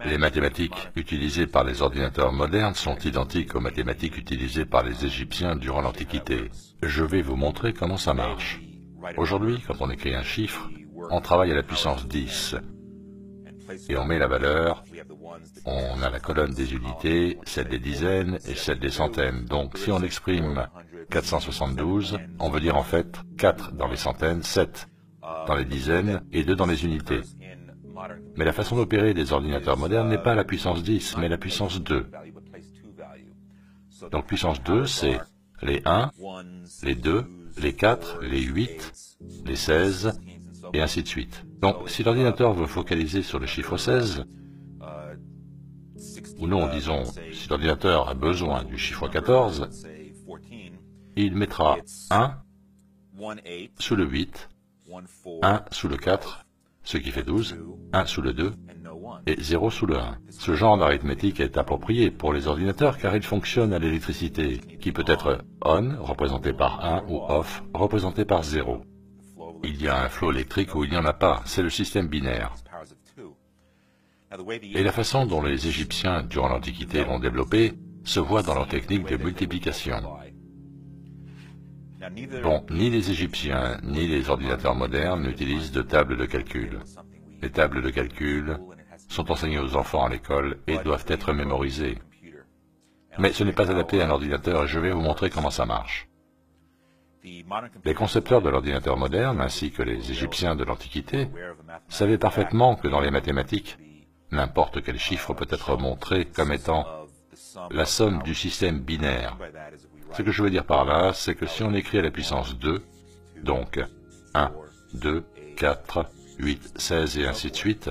Les mathématiques utilisées par les ordinateurs modernes sont identiques aux mathématiques utilisées par les Égyptiens durant l'Antiquité. Je vais vous montrer comment ça marche. Aujourd'hui, quand on écrit un chiffre, on travaille à la puissance 10. Et on met la valeur, on a la colonne des unités, celle des dizaines et celle des centaines. Donc si on exprime 472, on veut dire en fait 4 dans les centaines, 7 dans les dizaines et 2 dans les unités. Mais la façon d'opérer des ordinateurs modernes n'est pas la puissance 10, mais la puissance 2. Donc puissance 2, c'est les 1, les 2, les 4, les 8, les 16, et ainsi de suite. Donc si l'ordinateur veut focaliser sur le chiffre 16, ou non, disons, si l'ordinateur a besoin du chiffre 14, il mettra 1 sous le 8, 1 sous le 4, ce qui fait 12, 1 sous le 2, et 0 sous le 1. Ce genre d'arithmétique est approprié pour les ordinateurs car il fonctionne à l'électricité, qui peut être on, représenté par 1, ou off, représenté par 0. Il y a un flot électrique ou il n'y en a pas, c'est le système binaire. Et la façon dont les Égyptiens, durant l'Antiquité, l'ont développé, se voit dans leur technique de multiplication. Bon, ni les Égyptiens, ni les ordinateurs modernes n'utilisent de tables de calcul. Les tables de calcul sont enseignées aux enfants à l'école et doivent être mémorisées. Mais ce n'est pas adapté à un ordinateur et je vais vous montrer comment ça marche. Les concepteurs de l'ordinateur moderne, ainsi que les Égyptiens de l'Antiquité, savaient parfaitement que dans les mathématiques, n'importe quel chiffre peut être montré comme étant la somme du système binaire. Ce que je veux dire par là, c'est que si on écrit à la puissance 2, donc 1, 2, 4, 8, 16 et ainsi de suite,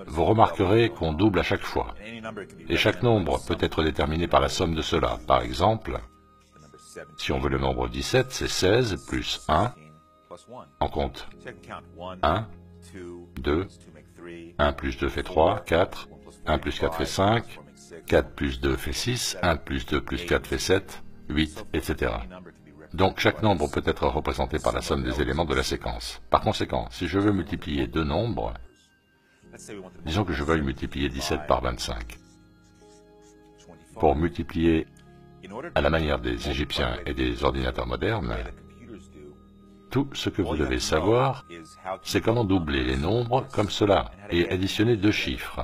vous remarquerez qu'on double à chaque fois. Et chaque nombre peut être déterminé par la somme de cela. Par exemple, si on veut le nombre 17, c'est 16 plus 1, on compte 1, 2, 1 plus 2 fait 3, 4, 1 plus 4 fait 5, 4 plus 2 fait 6, 1 plus 2 plus 4 fait 7, 8, etc. Donc chaque nombre peut être représenté par la somme des éléments de la séquence. Par conséquent, si je veux multiplier deux nombres, disons que je veuille multiplier 17 par 25. Pour multiplier à la manière des Égyptiens et des ordinateurs modernes, tout ce que vous devez savoir, c'est comment doubler les nombres comme cela et additionner deux chiffres.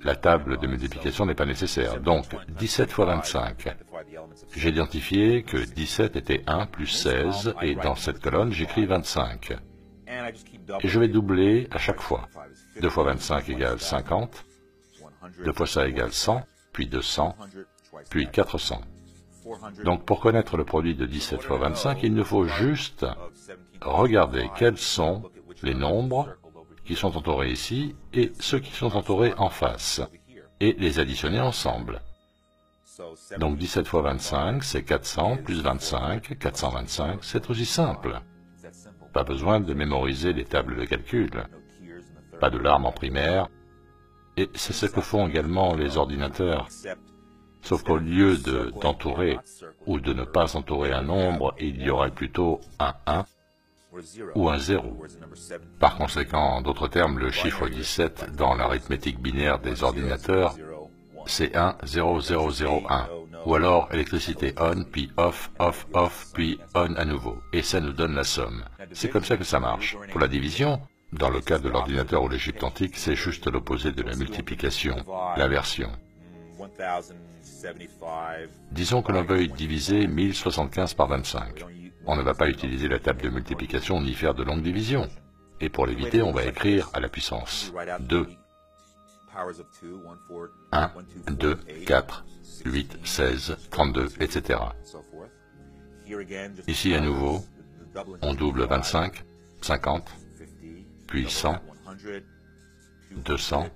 La table de multiplication n'est pas nécessaire, donc 17 fois 25. J'ai identifié que 17 était 1 plus 16, et dans cette colonne, j'écris 25. Et je vais doubler à chaque fois. 2 fois 25 égale 50, 2 fois ça égale 100, puis 200, puis 400. Donc pour connaître le produit de 17 fois 25, il nous faut juste regarder quels sont les nombres qui sont entourés ici et ceux qui sont entourés en face, et les additionner ensemble. Donc 17 fois 25, c'est 400 plus 25, 425, c'est aussi simple. Pas besoin de mémoriser les tables de calcul, pas de larmes en primaire, et c'est ce que font également les ordinateurs. Sauf qu'au lieu d'entourer ou de ne pas entourer un nombre, il y aurait plutôt un 1 ou un 0. Par conséquent, en d'autres termes, le chiffre 17 dans l'arithmétique binaire des ordinateurs, c'est 1, 0, 0, 0, 1. Ou alors électricité on, puis off, off, off, puis on à nouveau. Et ça nous donne la somme. C'est comme ça que ça marche. Pour la division, dans le cas de l'ordinateur ou l'Égypte antique, c'est juste l'opposé de la multiplication, l'inversion. Disons que l'on veuille diviser 1075 par 25. On ne va pas utiliser la table de multiplication ni faire de longues divisions. Et pour l'éviter, on va écrire à la puissance 2. 1, 2, 4, 8, 16, 32, etc. Ici, à nouveau, on double 25, 50, puis 100, 200,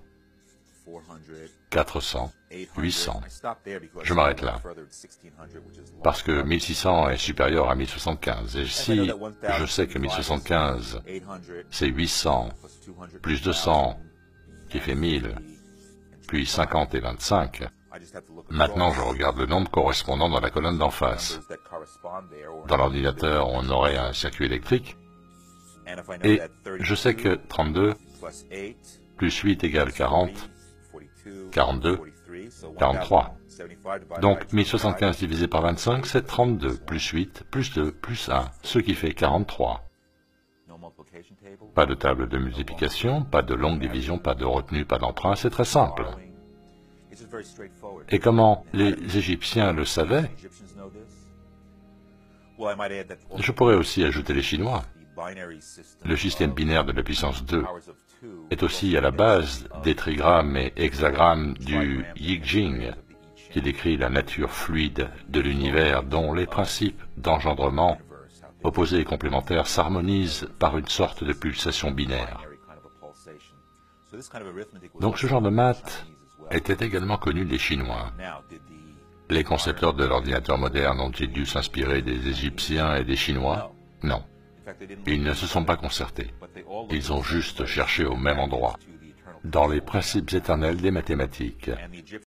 400, 800. Je m'arrête là, parce que 1600 est supérieur à 1075. Et si je sais que 1075, c'est 800, plus 200, qui fait 1000, puis 50 et 25, maintenant je regarde le nombre correspondant dans la colonne d'en face. Dans l'ordinateur, on aurait un circuit électrique, et je sais que 32, plus 8 égale 40, 42, 43. Donc 1075 divisé par 25, c'est 32, plus 8, plus 2, plus 1, ce qui fait 43. Pas de table de multiplication, pas de longue division, pas de retenue, pas d'emprunt, c'est très simple. Et comment les Égyptiens le savaient? Je pourrais aussi ajouter les Chinois. Le système binaire de la puissance 2 est aussi à la base des trigrammes et hexagrammes du I Ching, qui décrit la nature fluide de l'univers dont les principes d'engendrement opposés et complémentaires s'harmonisent par une sorte de pulsation binaire. Donc ce genre de maths était également connu des Chinois. Les concepteurs de l'ordinateur moderne ont-ils dû s'inspirer des Égyptiens et des Chinois? Non. Ils ne se sont pas concertés. Ils ont juste cherché au même endroit, dans les principes éternels des mathématiques.